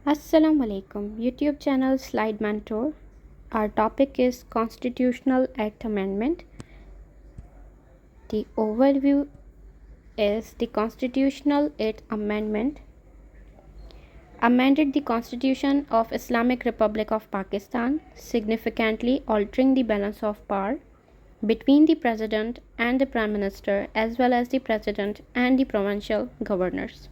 Assalamu alaikum, YouTube channel Slide Mentor. Our topic is Constitutional Act Amendment. The overview is the Constitutional Act Amendment amended the Constitution of Islamic Republic of Pakistan, significantly altering the balance of power between the President and the Prime Minister, as well as the President and the provincial governors.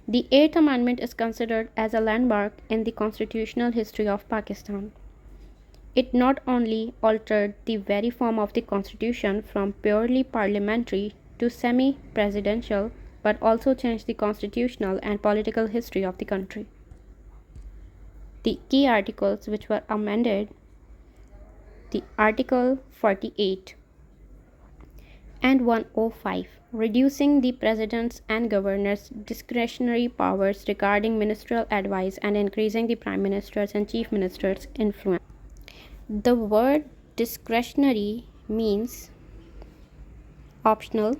The Eighth Amendment is considered as a landmark in the constitutional history of Pakistan. It not only altered the very form of the constitution from purely parliamentary to semi-presidential, but also changed the constitutional and political history of the country. The key articles which were amended: the Article 48 and 105, reducing the president's and governors' discretionary powers regarding ministerial advice and increasing the prime minister's and chief minister's influence. The word discretionary means optional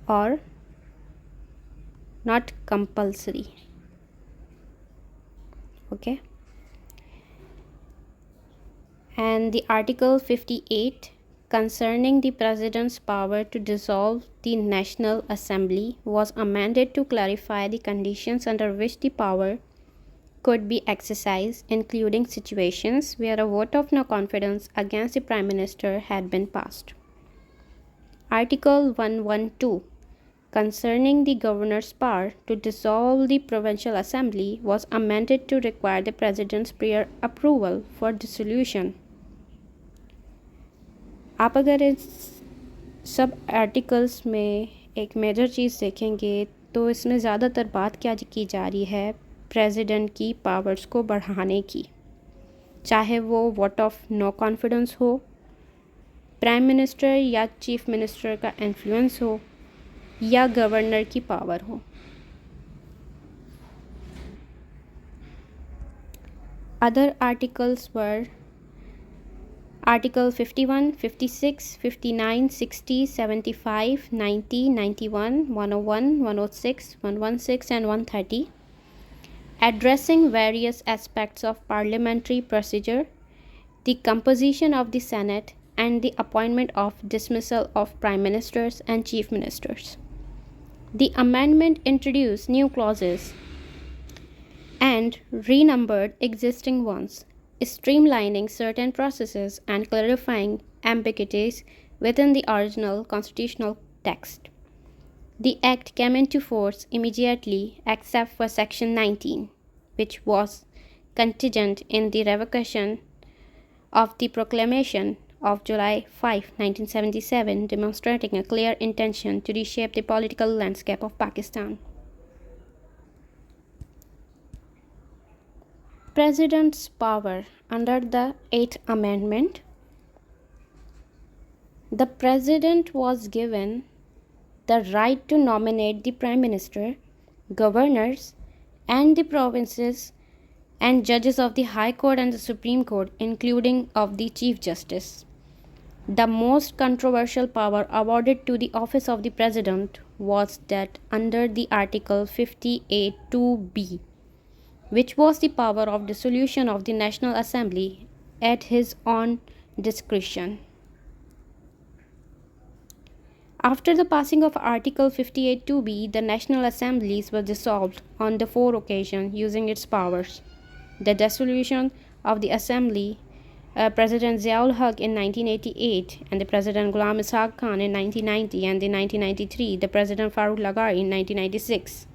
or not compulsory. Okay. And the Article 58 concerning the President's power to dissolve the National Assembly was amended to clarify the conditions under which the power could be exercised, including situations where a vote of no confidence against the Prime Minister had been passed. Article 112 concerning the Governor's power to dissolve the Provincial Assembly was amended to require the President's prior approval for dissolution. आप अगर इस सब articles में एक major चीज़ देखेंगे तो इसमें ज़्यादातर बात क्या की जा रही है प्रेसिडेंट की पावर्स को बढ़ाने की, चाहे वो वोट ऑफ नो कॉन्फिडेंस हो, प्राइम मिनिस्टर या चीफ मिनिस्टर का इन्फ्लुएंस हो, या गवर्नर की पावर हो. Other articles were Article 51, 56, 59, 60, 75, 90, 91, 101, 106, 116 and 130, addressing various aspects of parliamentary procedure, the composition of the Senate, and the appointment of dismissal of prime ministers and chief ministers. The amendment introduced new clauses and renumbered existing ones, streamlining certain processes and clarifying ambiguities within the original constitutional text. The Act came into force immediately except for Section 19, which was contingent in the revocation of the proclamation of July 5, 1977, demonstrating a clear intention to reshape the political landscape of Pakistan. President's power under the Eighth Amendment. The President was given the right to nominate the Prime Minister, governors, and the provinces and judges of the High Court and the Supreme Court, including of the Chief Justice. The most controversial power awarded to the office of the President was that under the Article 58(2)(b), which was the power of dissolution of the National Assembly at his own discretion. After the passing of Article 58(2)(b), the National Assemblies were dissolved on the four occasions using its powers: the dissolution of the Assembly, President Ziaul Haq in 1988, and the President Ghulam Ishaq Khan in 1990, and in 1993, the President Farooq Lagar in 1996.